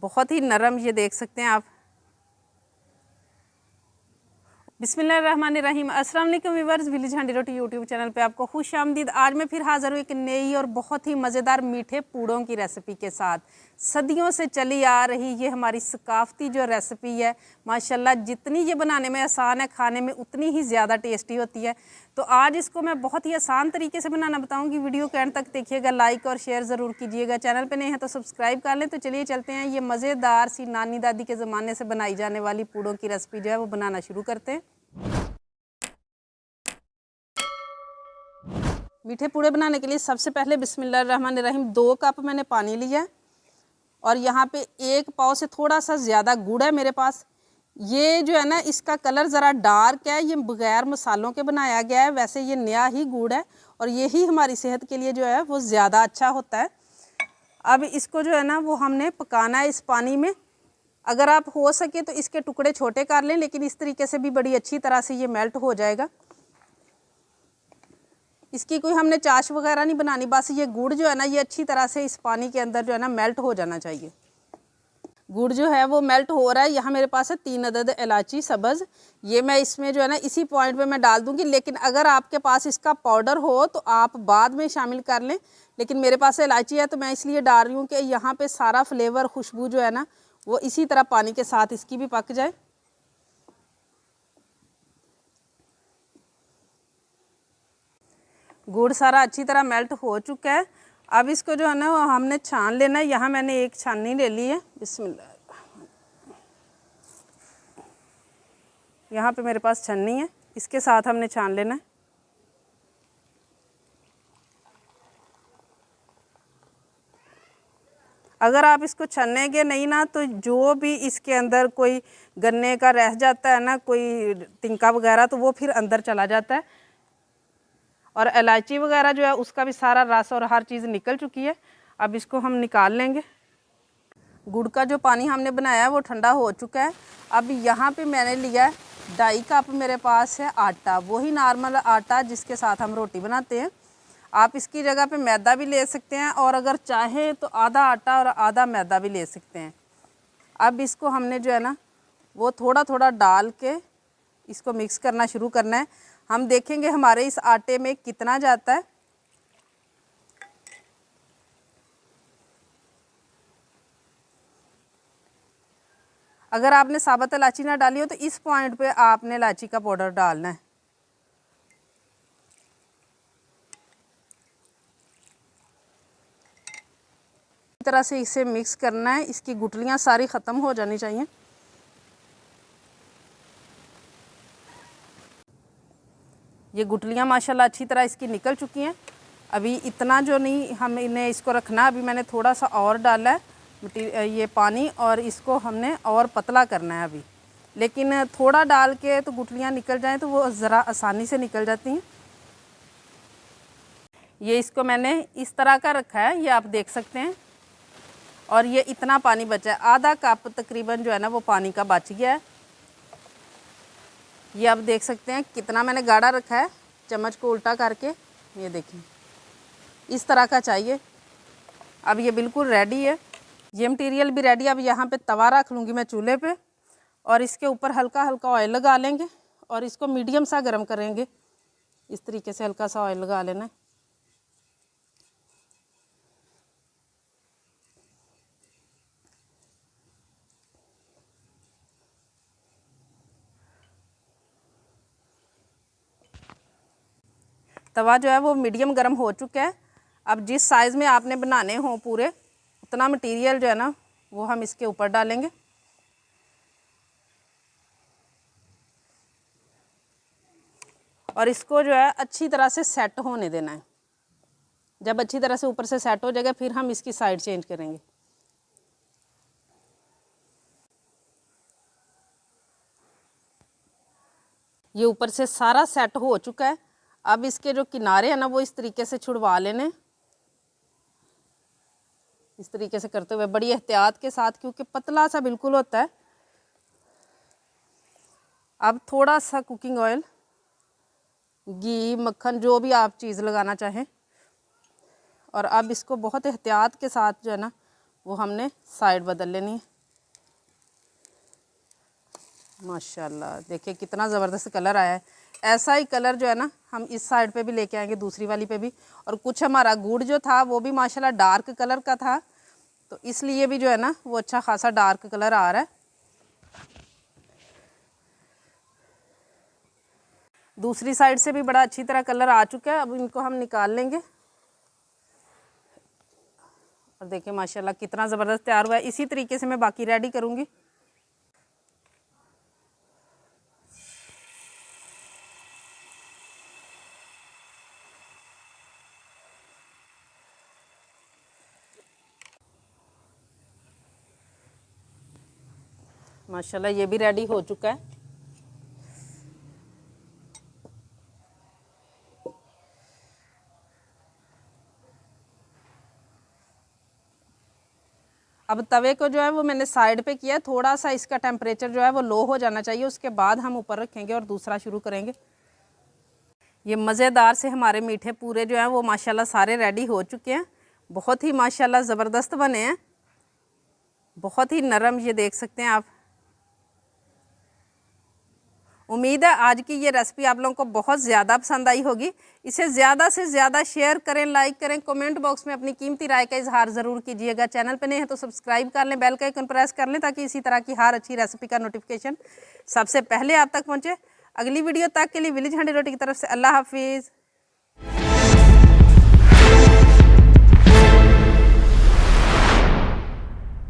बहुत ही नरम, ये देख सकते हैं आप। बिस्मिल्लाहिर्रहमानिर्रहीम। अस्सलाम वालेकुम व्यूअर्स, विलेज हैंडी रोटी यूट्यूब चैनल पे आपको खुश आमदीद। आज मैं फिर हाज़िर हूँ एक नई और बहुत ही मज़ेदार मीठे पूड़ों की रेसिपी के साथ। सदियों से चली आ रही ये हमारी सकाफ़ती जो रेसिपी है, माशाल्लाह जितनी ये बनाने में आसान है, खाने में उतनी ही ज़्यादा टेस्टी होती है। तो आज इसको मैं बहुत ही आसान तरीके से बनाना बताऊँगी। वीडियो के एंड तक देखिएगा, लाइक और शेयर ज़रूर कीजिएगा। चैनल पर नए हैं तो सब्सक्राइब कर लें। तो चलिए चलते हैं, ये मज़ेदार सी नानी दादी के ज़माने से बनाई जाने वाली पूड़ों की रेसिपी जो है वो बनाना शुरू करते हैं। मीठे पूड़े बनाने के लिए सबसे पहले बिस्मिल्लाहिर्रहमानिर्रहीम 2 कप मैंने पानी लिया है और यहाँ पे 1 पाव से थोड़ा सा ज़्यादा गुड़ है मेरे पास। ये जो है ना, इसका कलर ज़रा डार्क है, ये बग़ैर मसालों के बनाया गया है। वैसे ये नया ही गुड़ है और यही हमारी सेहत के लिए जो है वो ज़्यादा अच्छा होता है। अब इसको जो है ना वो हमने पकाना है इस पानी में। अगर आप हो सके तो इसके टुकड़े छोटे कर लें, लेकिन इस तरीके से भी बड़ी अच्छी तरह से ये मेल्ट हो जाएगा। इसकी कोई हमने चाश वगैरह नहीं बनानी, बस ये गुड़ जो है ना ये अच्छी तरह से इस पानी के अंदर जो है ना मेल्ट हो जाना चाहिए। गुड़ जो है वो मेल्ट हो रहा है। यहाँ मेरे पास है 3 अदद इलायची सब्ज़। ये मैं इसमें जो है ना इसी पॉइंट पे मैं डाल दूँगी, लेकिन अगर आपके पास इसका पाउडर हो तो आप बाद में शामिल कर लें। लेकिन मेरे पास इलायची है तो मैं इसलिए डाल रही हूँ कि यहाँ पर सारा फ्लेवर, खुशबू जो है ना वो इसी तरह पानी के साथ इसकी भी पक जाए। गुड़ सारा अच्छी तरह मेल्ट हो चुका है। अब इसको जो है ना हमने छान लेना है। यहाँ मैंने एक छाननी ले ली है। बिस्मिल्लाह, यहाँ पे मेरे पास छन्नी है, इसके साथ हमने छान लेना है। अगर आप इसको छनेंगे नहीं ना तो जो भी इसके अंदर कोई गन्ने का रह जाता है ना, कोई तिनका वगैरह, तो वो फिर अंदर चला जाता है। और इलायची वगैरह जो है उसका भी सारा रस और हर चीज़ निकल चुकी है। अब इसको हम निकाल लेंगे। गुड़ का जो पानी हमने बनाया है वो ठंडा हो चुका है। अब यहाँ पे मैंने लिया है 2.5 कप मेरे पास है आटा, वही नॉर्मल आटा जिसके साथ हम रोटी बनाते हैं। आप इसकी जगह पे मैदा भी ले सकते हैं और अगर चाहे तो आधा आटा और आधा मैदा भी ले सकते हैं। अब इसको हमने जो है ना वो थोड़ा थोड़ा डाल के इसको मिक्स करना शुरू करना है। हम देखेंगे हमारे इस आटे में कितना जाता है। अगर आपने साबुत इलायची ना डाली हो तो इस पॉइंट पे आपने इलायची का पाउडर डालना है। इस तरह से इसे मिक्स करना है। इसकी गुठलियाँ सारी ख़त्म हो जानी चाहिए। ये गुठलियाँ माशाल्लाह अच्छी तरह इसकी निकल चुकी हैं। अभी इतना जो नहीं हम इन्हें इसको रखना, अभी मैंने थोड़ा सा और डाला है ये पानी, और इसको हमने और पतला करना है अभी। लेकिन थोड़ा डाल के तो गुठलियाँ निकल जाएं तो वो ज़रा आसानी से निकल जाती हैं। ये इसको मैंने इस तरह का रखा है, ये आप देख सकते हैं। और ये इतना पानी बचा है, आधा कप तकरीबन जो है ना वो पानी का बच गया है। ये आप देख सकते हैं कितना मैंने गाढ़ा रखा है। चम्मच को उल्टा करके ये देखें, इस तरह का चाहिए। अब ये बिल्कुल रेडी है, ये मटेरियल भी रेडी है। अब यहाँ पे तवा रख लूँगी मैं चूल्हे पे और इसके ऊपर हल्का हल्का ऑयल लगा लेंगे और इसको मीडियम सा गर्म करेंगे। इस तरीके से हल्का सा ऑयल लगा लेना है। तवा जो है वो मीडियम गर्म हो चुका है। अब जिस साइज़ में आपने बनाने हों पूरे, उतना मटेरियल जो है ना वो हम इसके ऊपर डालेंगे। और इसको जो है अच्छी तरह से सेट होने देना है। जब अच्छी तरह से ऊपर से सेट हो जाएगा फिर हम इसकी साइड चेंज करेंगे। ये ऊपर से सारा सेट हो चुका है। अब इसके जो किनारे हैं ना वो इस तरीके से छुड़वा लेने, इस तरीके से करते हुए बड़ी एहतियात के साथ, क्योंकि पतला सा बिल्कुल होता है। अब थोड़ा सा कुकिंग ऑयल, घी, मक्खन, जो भी आप चीज़ लगाना चाहें, और अब इसको बहुत एहतियात के साथ जो है ना वो हमने साइड बदल लेनी है। माशाल्लाह देखिए कितना ज़बरदस्त कलर आया है। ऐसा ही कलर जो है ना हम इस साइड पे भी लेके आएंगे, दूसरी वाली पे भी। और कुछ हमारा गुड़ जो था वो भी माशाल्लाह डार्क कलर का था, तो इसलिए भी जो है ना वो अच्छा खासा डार्क कलर आ रहा है। दूसरी साइड से भी बड़ा अच्छी तरह कलर आ चुका है। अब इनको हम निकाल लेंगे और देखिए माशाल्लाह कितना ज़बरदस्त तैयार हुआ है। इसी तरीके से मैं बाकी रेडी करूँगी। माशाल्लाह ये भी रेडी हो चुका है। अब तवे को जो है वो मैंने साइड पे किया है, थोड़ा सा इसका टेम्परेचर जो है वो लो हो जाना चाहिए, उसके बाद हम ऊपर रखेंगे और दूसरा शुरू करेंगे। ये मज़ेदार से हमारे मीठे पूरे जो हैं वो माशाल्लाह सारे रेडी हो चुके हैं। बहुत ही माशाल्लाह ज़बरदस्त बने हैं, बहुत ही नरम, ये देख सकते हैं आप। उम्मीद है आज की ये रेसिपी आप लोगों को बहुत ज़्यादा पसंद आई होगी। इसे ज़्यादा से ज़्यादा शेयर करें, लाइक करें, कमेंट बॉक्स में अपनी कीमती राय का इजहार ज़रूर कीजिएगा। चैनल पे नए हैं तो सब्सक्राइब कर लें, बेल का आइकन प्रेस कर लें ताकि इसी तरह की हर अच्छी रेसिपी का नोटिफिकेशन सबसे पहले आप तक पहुँचे। अगली वीडियो तक के लिए विलेज हंडी रोटी की तरफ से अल्लाह हाफिज़।